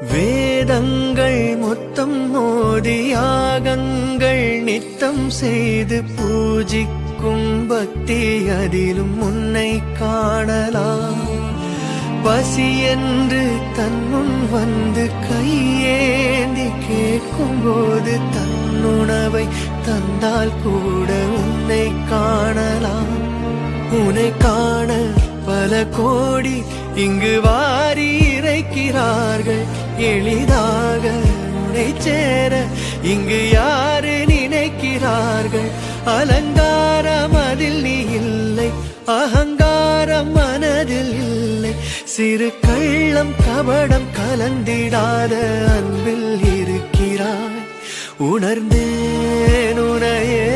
வேதங்கள் மொத்தம் மோதி யாகங்கள் நித்தம் செய்து பூஜிக்கும் பக்தி அதிலும் உன்னை காணலாம். பசி என்று தன் முன் வந்து கையேந்தி கேட்கும் போது தன்னுணவை தந்தால் கூட உன்னை காணலாம். உன்னை காண பல கோடி இங்கு வாரி இறைக்கிறார்கள். எளிதாக உன்னை சேர இங்கு யாரு நினைக்கிறார்கள்? அலங்காரம் அதில் நீ இல்லை, அகங்காரம் மனதில் இல்லை. சிறு கள்ளம் கபடம் கலந்திடாத அன்பில் இருக்கிறாய். உணர்ந்தேன் உனையே